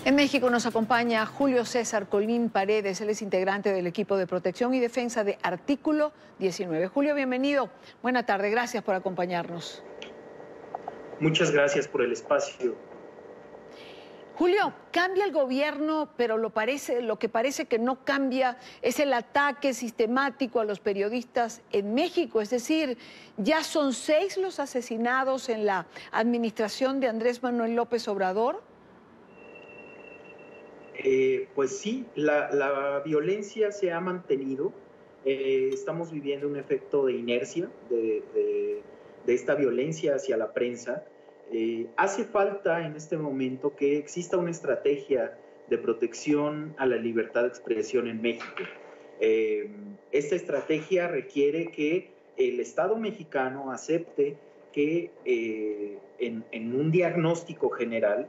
En México nos acompaña Julio César Colín Paredes, él es integrante del equipo de protección y defensa de Artículo 19. Julio, bienvenido. Buena tarde, gracias por acompañarnos. Muchas gracias por el espacio. Julio, cambia el gobierno, pero lo que parece que no cambia es el ataque sistemático a los periodistas en México. Es decir, ya son 6 los asesinados en la administración de Andrés Manuel López Obrador. Pues sí, la violencia se ha mantenido. Estamos viviendo un efecto de inercia de esta violencia hacia la prensa. Hace falta en este momento que exista una estrategia de protección a la libertad de expresión en México. Esta estrategia requiere que el Estado mexicano acepte que en un diagnóstico general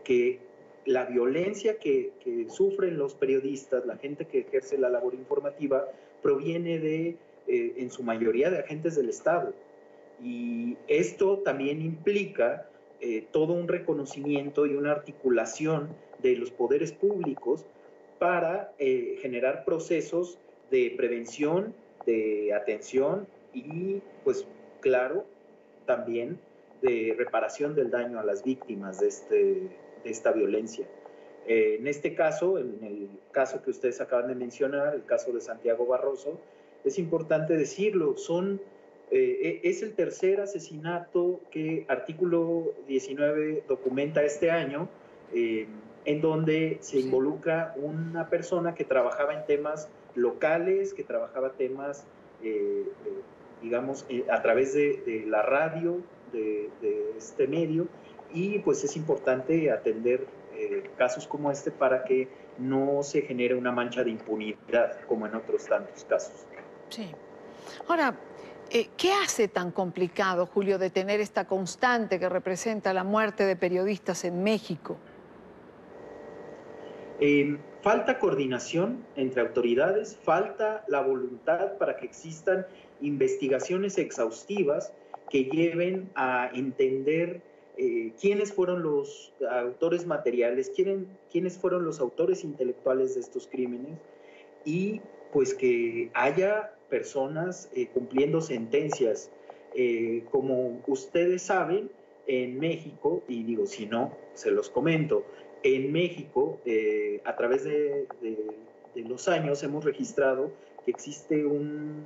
que la violencia que sufren los periodistas, la gente que ejerce la labor informativa, proviene en su mayoría, de agentes del Estado. Y esto también implica todo un reconocimiento y una articulación de los poderes públicos para generar procesos de prevención, de atención y, pues, claro, también de reparación del daño a las víctimas de esta violencia. En este caso, en el caso que ustedes acaban de mencionar, el caso de Santiago Barroso, es importante decirlo, es el tercer asesinato que Artículo 19 documenta este año, en donde se involucra una persona que trabajaba en temas locales, que trabajaba temas, digamos, a través de la radio, de este medio, y pues es importante atender casos como este para que no se genere una mancha de impunidad como en otros tantos casos. Sí. Ahora, ¿qué hace tan complicado, Julio, detener esta constante que representa la muerte de periodistas en México? Falta coordinación entre autoridades, falta la voluntad para que existan investigaciones exhaustivas que lleven a entender quiénes fueron los autores materiales, quiénes fueron los autores intelectuales de estos crímenes, y pues que haya personas cumpliendo sentencias. Como ustedes saben, en México, y digo, si no, se los comento, en México, a través de los años, hemos registrado que existe un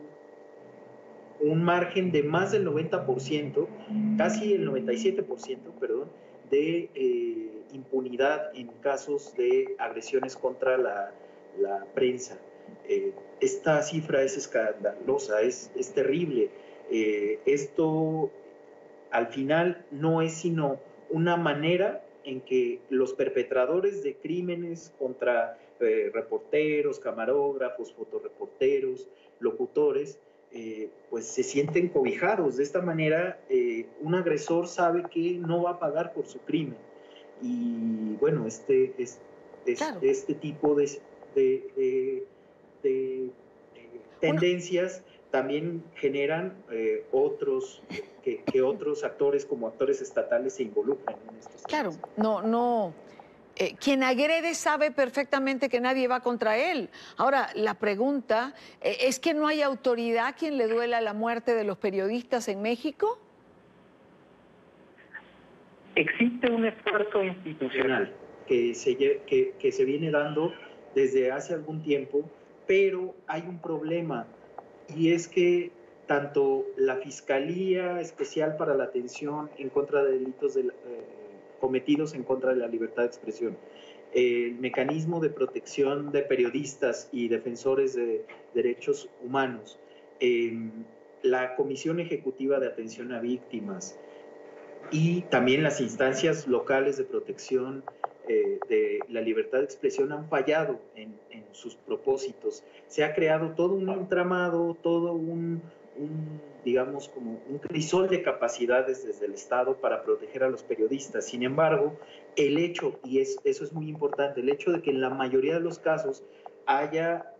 margen de más del 90%, casi el 97%, perdón, de impunidad en casos de agresiones contra la prensa. Esta cifra es escandalosa, es terrible. Esto al final no es sino una manera en que los perpetradores de crímenes contra reporteros, camarógrafos, fotoreporteros, locutores, pues se sienten cobijados. De esta manera, un agresor sabe que no va a pagar por su crimen. Y bueno, Claro. este tipo de tendencias también generan otros actores, como actores estatales, se involucran en estos temas. Claro, quien agrede sabe perfectamente que nadie va contra él. Ahora, la pregunta es que no hay autoridad a quien le duela la muerte de los periodistas en México. Existe un esfuerzo institucional que se viene dando desde hace algún tiempo, pero hay un problema, y es que tanto la Fiscalía Especial para la Atención en contra de delitos cometidos en contra de la libertad de expresión, el Mecanismo de Protección de Periodistas y Defensores de Derechos Humanos, la Comisión Ejecutiva de Atención a Víctimas y también las instancias locales de protección de la libertad de expresión han fallado en sus propósitos. Se ha creado todo un entramado, todo digamos, como un crisol de capacidades desde el Estado para proteger a los periodistas. Sin embargo, el hecho, y eso es muy importante, el hecho de que en la mayoría de los casos haya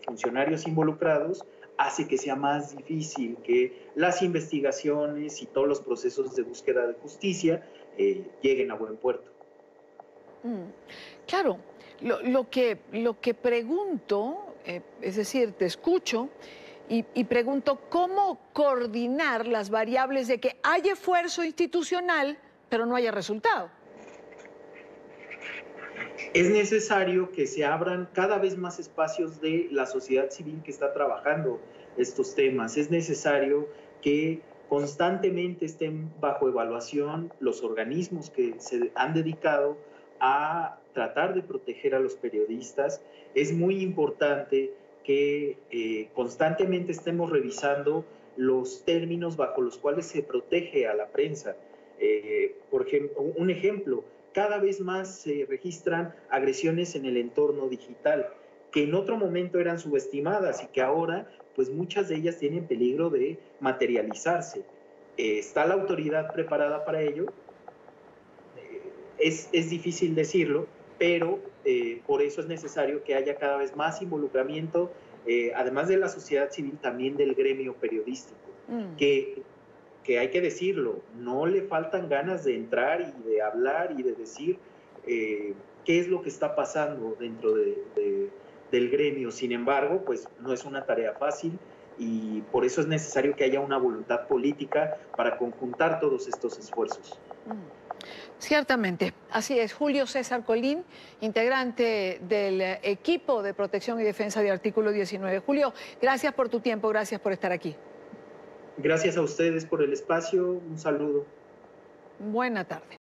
funcionarios involucrados hace que sea más difícil que las investigaciones y todos los procesos de búsqueda de justicia lleguen a buen puerto. Claro, lo que pregunto, es decir, te escucho y pregunto cómo coordinar las variables de que haya esfuerzo institucional, pero no haya resultado. Es necesario que se abran cada vez más espacios de la sociedad civil que está trabajando estos temas. Es necesario que constantemente estén bajo evaluación los organismos que se han dedicado a tratar de proteger a los periodistas. Es muy importante que constantemente estemos revisando los términos bajo los cuales se protege a la prensa. Por ejemplo, un ejemplo, cada vez más se registran agresiones en el entorno digital, que en otro momento eran subestimadas y que ahora, pues muchas de ellas tienen peligro de materializarse. ¿Está la autoridad preparada para ello? Es difícil decirlo, pero por eso es necesario que haya cada vez más involucramiento, además de la sociedad civil, también del gremio periodístico, que hay que decirlo, no le faltan ganas de entrar y de hablar y de decir qué es lo que está pasando dentro del gremio. Sin embargo, pues no es una tarea fácil y por eso es necesario que haya una voluntad política para conjuntar todos estos esfuerzos. Ciertamente, así es. Julio César Colín, integrante del equipo de protección y defensa de Artículo 19. Julio, gracias por tu tiempo, gracias por estar aquí. Gracias a ustedes por el espacio, un saludo. Buena tarde.